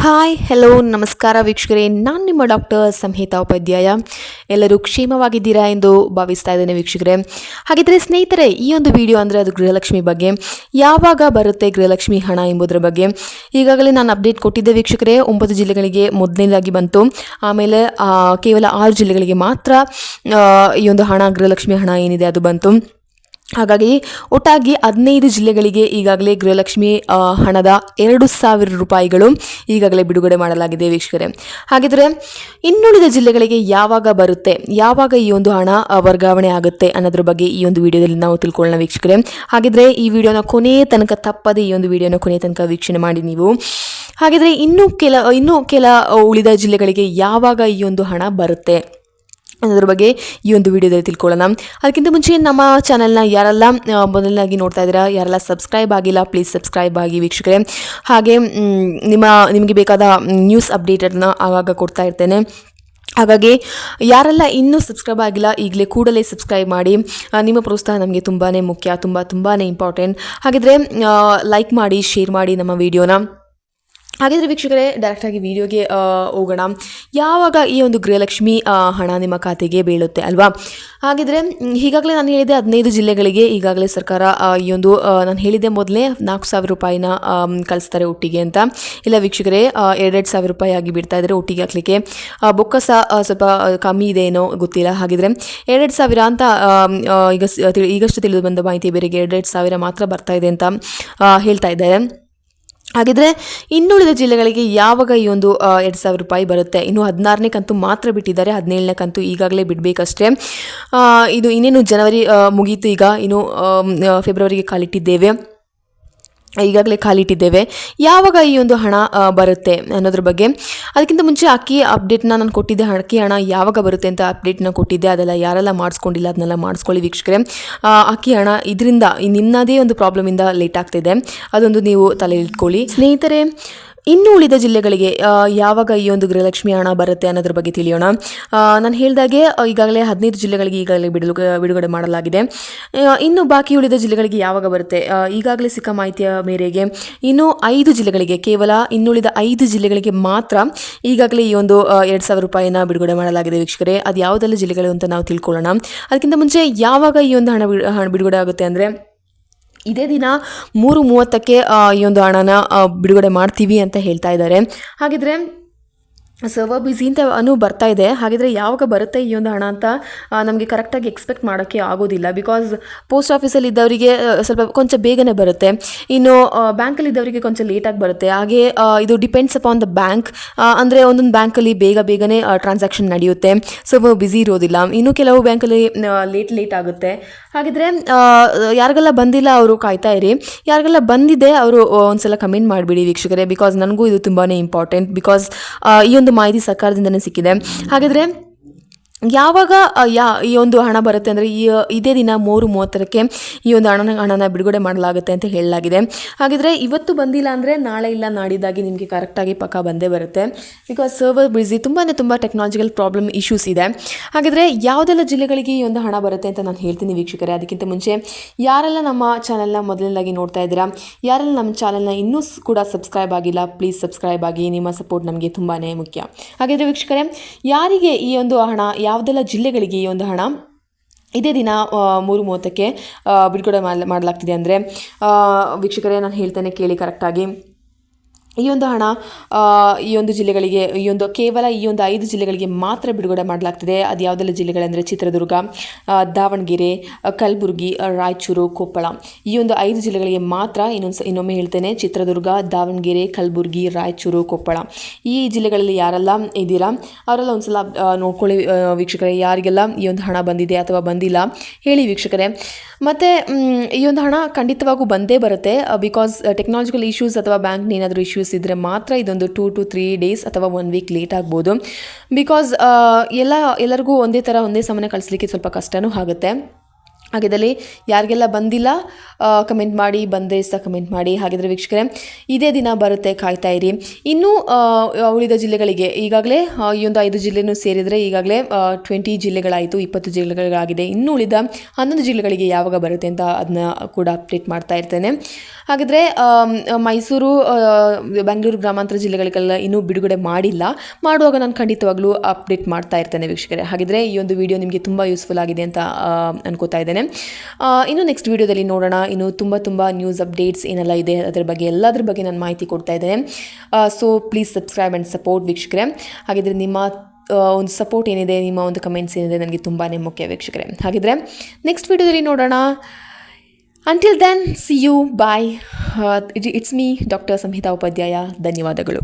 Hi hello ನಮಸ್ಕಾರ ವೀಕ್ಷಕರೇ, ನಾನು ನಿಮ್ಮ ಡಾಕ್ಟರ್ ಸಂಹಿತಾ ಉಪಾಧ್ಯಾಯ. ಎಲ್ಲರೂ ಕ್ಷೇಮವಾಗಿದ್ದೀರಾ ಎಂದು ಭಾವಿಸ್ತಾ ಇದ್ದೇನೆ ವೀಕ್ಷಕರೇ. ಹಾಗಿದ್ರೆ ಸ್ನೇಹಿತರೆ, ಈ ಒಂದು ವಿಡಿಯೋ ಅಂದರೆ ಅದು ಗೃಹಲಕ್ಷ್ಮಿ ಬಗ್ಗೆ. ಯಾವಾಗ ಬರುತ್ತೆ ಗೃಹಲಕ್ಷ್ಮಿ ಹಣ ಎಂಬುದರ ಬಗ್ಗೆ ಈಗಾಗಲೇ ನಾನು ಅಪ್ಡೇಟ್ ಕೊಟ್ಟಿದ್ದೆ ವೀಕ್ಷಕರೇ. 9 ಜಿಲ್ಲೆಗಳಿಗೆ ಮೊದಲನೇದಾಗಿ ಬಂತು, ಆಮೇಲೆ ಕೇವಲ 6 ಜಿಲ್ಲೆಗಳಿಗೆ ಮಾತ್ರ ಈ ಒಂದು ಹಣ, ಗೃಹಲಕ್ಷ್ಮಿ ಹಣ ಏನಿದೆ ಅದು ಬಂತು. ಹಾಗಾಗಿ ಒಟ್ಟಾಗಿ 15 ಜಿಲ್ಲೆಗಳಿಗೆ ಈಗಾಗಲೇ ಗೃಹಲಕ್ಷ್ಮಿ ಹಣದ 2,000 ರೂಪಾಯಿಗಳು ಈಗಾಗಲೇ ಬಿಡುಗಡೆ ಮಾಡಲಾಗಿದೆ ವೀಕ್ಷಕರೇ. ಹಾಗಿದ್ರೆ ಇನ್ನುಳಿದ ಜಿಲ್ಲೆಗಳಿಗೆ ಯಾವಾಗ ಬರುತ್ತೆ, ಯಾವಾಗ ಈ ಒಂದು ಹಣ ವರ್ಗಾವಣೆ ಆಗುತ್ತೆ ಅನ್ನೋದ್ರ ಬಗ್ಗೆ ಈ ಒಂದು ವಿಡಿಯೋದಲ್ಲಿ ನಾವು ತಿಳ್ಕೊಳ್ಳೋಣ ವೀಕ್ಷಕರೇ. ಹಾಗಿದ್ರೆ ಈ ವಿಡಿಯೋನ ಕೊನೆಯ ತನಕ ತಪ್ಪದೆ ಈ ಒಂದು ವಿಡಿಯೋನ ಕೊನೆಯ ತನಕ ವೀಕ್ಷಣೆ ಮಾಡಿ ನೀವು. ಹಾಗಿದ್ರೆ ಇನ್ನೂ ಕೆಲ ಉಳಿದ ಜಿಲ್ಲೆಗಳಿಗೆ ಯಾವಾಗ ಈ ಒಂದು ಹಣ ಬರುತ್ತೆ ಅನ್ನೋದ್ರ ಬಗ್ಗೆ ಈ ಒಂದು ವಿಡಿಯೋದಲ್ಲಿ ತಿಳ್ಕೊಳ್ಳೋಣ. ಅದಕ್ಕಿಂತ ಮುಂಚೆ ನಮ್ಮ ಚಾನಲ್ನ ಯಾರೆಲ್ಲ ಮೊದಲನಾಗಿ ನೋಡ್ತಾ ಇದ್ದೀರಾ, ಯಾರೆಲ್ಲ ಸಬ್ಸ್ಕ್ರೈಬ್ ಆಗಿಲ್ಲ, ಪ್ಲೀಸ್ ಸಬ್ಸ್ಕ್ರೈಬ್ ಆಗಿ ವೀಕ್ಷಕರೇ. ಹಾಗೆ ನಿಮಗೆ ಬೇಕಾದ ನ್ಯೂಸ್ ಅಪ್ಡೇಟನ್ನು ಆಗಾಗ ಕೊಡ್ತಾ ಇರ್ತೇನೆ. ಹಾಗಾಗಿ ಯಾರೆಲ್ಲ ಇನ್ನೂ ಸಬ್ಸ್ಕ್ರೈಬ್ ಆಗಿಲ್ಲ, ಈಗಲೇ ಕೂಡಲೇ ಸಬ್ಸ್ಕ್ರೈಬ್ ಮಾಡಿ. ನಿಮ್ಮ ಪ್ರೋತ್ಸಾಹ ನಮಗೆ ತುಂಬಾ ಮುಖ್ಯ, ತುಂಬಾ ಇಂಪಾರ್ಟೆಂಟ್. ಹಾಗಿದ್ರೆ ಲೈಕ್ ಮಾಡಿ, ಶೇರ್ ಮಾಡಿ ನಮ್ಮ ವಿಡಿಯೋನ. ಹಾಗಿದ್ರೆ ವೀಕ್ಷಕರೇ, ಡೈರೆಕ್ಟಾಗಿ ವಿಡಿಯೋಗೆ ಹೋಗೋಣ. ಯಾವಾಗ ಈ ಒಂದು ಗೃಹಲಕ್ಷ್ಮಿ ಹಣ ನಿಮ್ಮ ಖಾತೆಗೆ ಬೀಳುತ್ತೆ ಅಲ್ವಾ? ಹಾಗಿದ್ರೆ ಈಗಾಗಲೇ ನಾನು ಹೇಳಿದೆ 15 ಜಿಲ್ಲೆಗಳಿಗೆ ಈಗಾಗಲೇ ಸರ್ಕಾರ ಈ ಒಂದು ನಾನು ಹೇಳಿದೆ ಮೊದಲೇ 4,000 ರೂಪಾಯಿನ ಕಳಿಸ್ತಾರೆ ಒಟ್ಟಿಗೆ ಅಂತ. ಇಲ್ಲ ವೀಕ್ಷಕರೇ, 2,000 ರೂಪಾಯಿ ಆಗಿ ಬಿಡ್ತಾ ಇದ್ದಾರೆ ಒಟ್ಟಿಗೆ ಹಾಕ್ಲಿಕ್ಕೆ. ಬೊಕ್ಕಸ ಸ್ವಲ್ಪ ಕಮ್ಮಿ ಇದೆ ಏನೋ ಗೊತ್ತಿಲ್ಲ. ಹಾಗಿದ್ರೆ 2,000 ಅಂತ ಈಗಷ್ಟು ತಿಳಿದು ಬಂದ ಮಾಹಿತಿ ಬೇರೆಗೆ 2,000 ಮಾತ್ರ ಬರ್ತಾ ಇದೆ ಅಂತ ಹೇಳ್ತಾ ಇದ್ದಾರೆ. ಹಾಗಿದ್ರೆ ಇನ್ನುಳಿದ ಜಿಲ್ಲೆಗಳಿಗೆ ಯಾವಾಗ ಈ ಒಂದು 2,000 ರೂಪಾಯಿ ಬರುತ್ತೆ? ಇನ್ನು 16ನೇ ಕಂತು ಮಾತ್ರ ಬಿಟ್ಟಿದ್ದಾರೆ, 17ನೇ ಕಂತು ಈಗಾಗಲೇ ಬಿಡಬೇಕಷ್ಟೇ. ಇದು ಇನ್ನೇನು ಜನವರಿ ಮುಗೀತು, ಈಗ ಇನ್ನು ಫೆಬ್ರವರಿಗೆ ಕಾಲಿಟ್ಟಿದ್ದೇವೆ. ಯಾವಾಗ ಈ ಒಂದು ಹಣ ಬರುತ್ತೆ ಅನ್ನೋದ್ರ ಬಗ್ಗೆ, ಅದಕ್ಕಿಂತ ಮುಂಚೆ ಅಕ್ಕಿ ಅಪ್ಡೇಟ್ನ ನಾನು ಕೊಟ್ಟಿದ್ದೆ. ಅಕ್ಕಿ ಹಣ ಯಾವಾಗ ಬರುತ್ತೆ ಅಂತ ಅಪ್ಡೇಟ್ನ ಕೊಟ್ಟಿದ್ದೆ. ಅದೆಲ್ಲ ಯಾರೆಲ್ಲ ಮಾಡಿಸ್ಕೊಂಡಿಲ್ಲ ಅದನ್ನೆಲ್ಲ ಮಾಡಿಸ್ಕೊಳ್ಳಿ ವೀಕ್ಷಕರೇ. ಅಕ್ಕಿ ಹಣ ಇದರಿಂದ ನಿಮ್ಮದೇ ಒಂದು ಪ್ರಾಬ್ಲಮಿಂದ ಲೇಟ್ ಆಗ್ತಿದೆ, ಅದೊಂದು ನೀವು ತಲೆಯಲ್ಲಿ ಇಟ್ಕೊಳ್ಳಿ ಸ್ನೇಹಿತರೆ. ಇನ್ನು ಉಳಿದ ಜಿಲ್ಲೆಗಳಿಗೆ ಯಾವಾಗ ಈ ಒಂದು ಗೃಹಲಕ್ಷ್ಮಿ ಹಣ ಬರುತ್ತೆ ಅನ್ನೋದ್ರ ಬಗ್ಗೆ ತಿಳಿಯೋಣ. ನಾನು ಹೇಳಿದಾಗೆ ಈಗಾಗಲೇ 15 ಜಿಲ್ಲೆಗಳಿಗೆ ಈಗಾಗಲೇ ಬಿಡುಗಡೆ ಮಾಡಲಾಗಿದೆ. ಇನ್ನು ಬಾಕಿ ಉಳಿದ ಜಿಲ್ಲೆಗಳಿಗೆ ಯಾವಾಗ ಬರುತ್ತೆ? ಈಗಾಗಲೇ ಸಿಕ್ಕ ಮಾಹಿತಿಯ ಮೇರೆಗೆ ಇನ್ನು 5 ಜಿಲ್ಲೆಗಳಿಗೆ, ಕೇವಲ ಇನ್ನುಳಿದ 5 ಜಿಲ್ಲೆಗಳಿಗೆ ಮಾತ್ರ ಈಗಾಗಲೇ ಈ ಒಂದು 2,000 ರೂಪಾಯಿನ ಬಿಡುಗಡೆ ಮಾಡಲಾಗಿದೆ ವೀಕ್ಷಕರೇ. ಅದು ಯಾವುದೆಲ್ಲ ಜಿಲ್ಲೆಗಳು ಅಂತ ನಾವು ತಿಳ್ಕೊಳ್ಳೋಣ. ಅದಕ್ಕಿಂತ ಮುಂಚೆ ಯಾವಾಗ ಈ ಒಂದು ಹಣ ಬಿಡುಗಡೆ ಆಗುತ್ತೆ ಅಂದರೆ, ಇದೇ ದಿನ 3:30ಕ್ಕೆ ಈ ಒಂದು ಹಣನ ಬಿಡುಗಡೆ ಮಾಡ್ತೀವಿ ಅಂತ ಹೇಳ್ತಾ ಇದ್ದಾರೆ. ಹಾಗಿದ್ರೆ ಸರ್ವರ್ ಬ್ಯುಸಿ ಅಂತ ಬರ್ತಾ ಇದೆ. ಹಾಗಿದ್ರೆ ಯಾವಾಗ ಬರುತ್ತೆ ಈ ಒಂದು ಹಣ ಅಂತ ನಮಗೆ ಕರೆಕ್ಟಾಗಿ ಎಕ್ಸ್ಪೆಕ್ಟ್ ಮಾಡೋಕ್ಕೆ ಆಗೋದಿಲ್ಲ. ಬಿಕಾಸ್ ಪೋಸ್ಟ್ ಆಫೀಸಲ್ಲಿ ಇದ್ದವರಿಗೆ ಸ್ವಲ್ಪ ಕೊಂಚ ಬೇಗನೆ ಬರುತ್ತೆ, ಇನ್ನು ಬ್ಯಾಂಕಲ್ಲಿ ಇದ್ದವರಿಗೆ ಕೊಂಚ ಲೇಟಾಗಿ ಬರುತ್ತೆ. ಹಾಗೆ ಇದು ಡಿಪೆಂಡ್ಸ್ ಅಪಾನ್ ದ ಬ್ಯಾಂಕ್. ಅಂದರೆ ಒಂದೊಂದು ಬ್ಯಾಂಕಲ್ಲಿ ಬೇಗನೆ ಟ್ರಾನ್ಸಾಕ್ಷನ್ ನಡೆಯುತ್ತೆ, ಸರ್ವರ್ ಬ್ಯುಸಿ ಇರೋದಿಲ್ಲ. ಇನ್ನು ಕೆಲವು ಬ್ಯಾಂಕಲ್ಲಿ ಲೇಟ್ ಆಗುತ್ತೆ. ಹಾಗಿದ್ರೆ ಯಾರಿಗೆಲ್ಲ ಬಂದಿಲ್ಲ ಅವರು ಕಾಯ್ತಾ ಇರಿ, ಯಾರಿಗೆಲ್ಲ ಬಂದಿದೆ ಅವರು ಒಂದ್ಸಲ ಕಮೆಂಟ್ ಮಾಡಿಬಿಡಿ ವೀಕ್ಷಕರೇ. ಬಿಕಾಸ್ ನನಗೂ ಇದು ತುಂಬಾ ಇಂಪಾರ್ಟೆಂಟ್. ಬಿಕಾಸ್ ಈ ಒಂದು ಮಾಹಿತಿ ಸರ್ಕಾರದಿಂದನೇ ಸಿಕ್ಕಿದೆ. ಹಾಗಿದ್ರೆ ಯಾವಾಗ ಈ ಒಂದು ಹಣ ಬರುತ್ತೆ ಅಂದರೆ ಇದೇ ದಿನ 3:30ಕ್ಕೆ ಈ ಒಂದು ಹಣನ ಬಿಡುಗಡೆ ಮಾಡಲಾಗುತ್ತೆ ಅಂತ ಹೇಳಲಾಗಿದೆ. ಹಾಗಿದ್ರೆ ಇವತ್ತು ಬಂದಿಲ್ಲ ಅಂದರೆ ನಾಳೆ ಇಲ್ಲ ನಾಡಿದ್ದಾಗಿ ನಿಮಗೆ ಕರೆಕ್ಟಾಗಿ ಪಕ್ಕ ಬಂದೇ ಬರುತ್ತೆ. ಬಿಕಾಸ್ ಸರ್ವರ್ ಬ್ಯುಸಿ, ತುಂಬ ಟೆಕ್ನಾಲಜಿಕಲ್ ಪ್ರಾಬ್ಲಮ್ ಇಶ್ಯೂಸ್ ಇದೆ. ಹಾಗಿದ್ರೆ ಯಾವುದೆಲ್ಲ ಜಿಲ್ಲೆಗಳಿಗೆ ಈ ಒಂದು ಹಣ ಬರುತ್ತೆ ಅಂತ ನಾನು ಹೇಳ್ತೀನಿ ವೀಕ್ಷಕರೇ. ಅದಕ್ಕಿಂತ ಮುಂಚೆ ಯಾರೆಲ್ಲ ನಮ್ಮ ಚಾನಲ್ನ ಮೊದಲನೇದಾಗಿ ನೋಡ್ತಾ ಇದ್ದೀರಾ, ಯಾರೆಲ್ಲ ನಮ್ಮ ಚಾನಲ್ನ ಇನ್ನೂ ಕೂಡ ಸಬ್ಸ್ಕ್ರೈಬ್ ಆಗಿಲ್ಲ, ಪ್ಲೀಸ್ ಸಬ್ಸ್ಕ್ರೈಬ್ ಆಗಿ. ನಿಮ್ಮ ಸಪೋರ್ಟ್ ನಮಗೆ ತುಂಬಾ ಮುಖ್ಯ. ಹಾಗಿದ್ರೆ ವೀಕ್ಷಕರೇ, ಯಾರಿಗೆ ಈ ಒಂದು ಹಣ, ಯಾವುದೆಲ್ಲ ಜಿಲ್ಲೆಗಳಿಗೆ ಈ ಒಂದು ಹಣ ಇದೇ ದಿನ 3:30ಕ್ಕೆ ಬಿಡುಗಡೆ ಮಾಡಲಾಗ್ತಿದೆ ಅಂದರೆ ವೀಕ್ಷಕರೇ, ನಾನು ಹೇಳ್ತೇನೆ ಕೇಳಿ ಕರೆಕ್ಟಾಗಿ. ಈ ಒಂದು ಹಣ ಈ ಒಂದು ಜಿಲ್ಲೆಗಳಿಗೆ, ಕೇವಲ ಈ ಒಂದು 5 ಜಿಲ್ಲೆಗಳಿಗೆ ಮಾತ್ರ ಬಿಡುಗಡೆ ಮಾಡಲಾಗ್ತಿದೆ. ಅದು ಯಾವುದೆಲ್ಲ ಜಿಲ್ಲೆಗಳೆಂದರೆ ಚಿತ್ರದುರ್ಗ, ದಾವಣಗೆರೆ, ಕಲಬುರಗಿ, ರಾಯಚೂರು, ಕೊಪ್ಪಳ. ಈ ಒಂದು 5 ಜಿಲ್ಲೆಗಳಿಗೆ ಮಾತ್ರ. ಇನ್ನೊಮ್ಮೆ ಹೇಳ್ತೇನೆ, ಚಿತ್ರದುರ್ಗ, ದಾವಣಗೆರೆ, ಕಲಬುರಗಿ, ರಾಯಚೂರು, ಕೊಪ್ಪಳ. ಈ ಜಿಲ್ಲೆಗಳಲ್ಲಿ ಯಾರೆಲ್ಲ ಇದ್ದೀರಾ ಅವರೆಲ್ಲ ಒಂದ್ಸಲ ನೋಡ್ಕೊಳ್ಳಿ ವೀಕ್ಷಕರೇ. ಯಾರಿಗೆಲ್ಲ ಈ ಒಂದು ಹಣ ಬಂದಿದೆ ಅಥವಾ ಬಂದಿಲ್ಲ ಹೇಳಿ ವೀಕ್ಷಕರೇ. ಮತ್ತು ಈ ಒಂದು ಹಣ ಖಂಡಿತವಾಗೂ ಬಂದೇ ಬರುತ್ತೆ. ಬಿಕಾಸ್ ಟೆಕ್ನಾಲಜಿಕಲ್ ಇಶ್ಯೂಸ್ ಅಥವಾ ಬ್ಯಾಂಕ್ ಏನಾದರೂ ಇಶ್ಯೂಸ್ ಇದ್ದರೆ ಮಾತ್ರ ಇದೊಂದು 2 to 3 days ಅಥವಾ 1 week ಲೇಟ್ ಆಗ್ಬೋದು. ಬಿಕಾಸ್ ಎಲ್ಲರಿಗೂ ಒಂದೇ ಸಮನೆ ಕಳಿಸ್ಲಿಕ್ಕೆ ಸ್ವಲ್ಪ ಕಷ್ಟನೂ ಆಗುತ್ತೆ. ಹಾಗಿದ್ದಲ್ಲಿ ಯಾರಿಗೆಲ್ಲ ಬಂದಿಲ್ಲ ಕಮೆಂಟ್ ಮಾಡಿ, ಬಂದರೆ ಸಹ ಕಮೆಂಟ್ ಮಾಡಿ. ಹಾಗಿದ್ರೆ ವೀಕ್ಷಕರೇ, ಇದೇ ದಿನ ಬರುತ್ತೆ, ಕಾಯ್ತಾ ಇರಿ. ಇನ್ನು ಉಳಿದ ಜಿಲ್ಲೆಗಳಿಗೆ ಈಗಾಗಲೇ ಈ ಒಂದು 5 ಜಿಲ್ಲೆನೂ ಸೇರಿದರೆ ಈಗಾಗಲೇ 20 ಜಿಲ್ಲೆಗಳಾಯಿತು, 20 ಜಿಲ್ಲೆಗಳಾಗಿದೆ. ಇನ್ನು ಉಳಿದ 11 ಜಿಲ್ಲೆಗಳಿಗೆ ಯಾವಾಗ ಬರುತ್ತೆ ಅಂತ ಅದನ್ನ ಕೂಡ ಅಪ್ಡೇಟ್ ಮಾಡ್ತಾ ಇರ್ತೇನೆ. ಹಾಗಿದ್ರೆ ಮೈಸೂರು, ಬೆಂಗಳೂರು ಗ್ರಾಮಾಂತರ ಜಿಲ್ಲೆಗಳಿಗೆಲ್ಲ ಇನ್ನೂ ಬಿಡುಗಡೆ ಮಾಡಿಲ್ಲ. ಮಾಡುವಾಗ ನಾನು ಖಂಡಿತವಾಗ್ಲೂ ಅಪ್ಡೇಟ್ ಮಾಡ್ತಾ ಇರ್ತೇನೆ ವೀಕ್ಷಕರೇ. ಹಾಗಿದ್ರೆ ಈ ಒಂದು ವಿಡಿಯೋ ನಿಮಗೆ ತುಂಬ ಯೂಸ್ಫುಲ್ ಆಗಿದೆ ಅಂತ ಅನ್ಕೋತಾ ಇದ್ದೇನೆ. ಇನ್ನು ನೆಕ್ಸ್ಟ್ ವಿಡಿಯೋದಲ್ಲಿ ನೋಡೋಣ. ಇನ್ನು ತುಂಬ ನ್ಯೂಸ್ ಅಪ್ಡೇಟ್ಸ್ ಏನೆಲ್ಲ ಇದೆ ಅದರ ಬಗ್ಗೆ ಎಲ್ಲದ್ರ ಬಗ್ಗೆ ನಾನು ಮಾಹಿತಿ ಕೊಡ್ತಾ ಇದ್ದೇನೆ. So please subscribe and support ವೀಕ್ಷಕರೇ. ಹಾಗಿದ್ರೆ ನಿಮ್ಮ ಒಂದು ಸಪೋರ್ಟ್ ಏನಿದೆ, ನಿಮ್ಮ ಒಂದು ಕಮೆಂಟ್ಸ್ ಏನಿದೆ ನನಗೆ ತುಂಬಾ ಮುಖ್ಯ ವೀಕ್ಷಕರೇ. ಹಾಗಿದ್ರೆ ನೆಕ್ಸ್ಟ್ ವಿಡಿಯೋದಲ್ಲಿ ನೋಡೋಣ. Until then, see you. Bye. It's me, Dr. Samhita Upadhyaya. ಧನ್ಯವಾದಗಳು.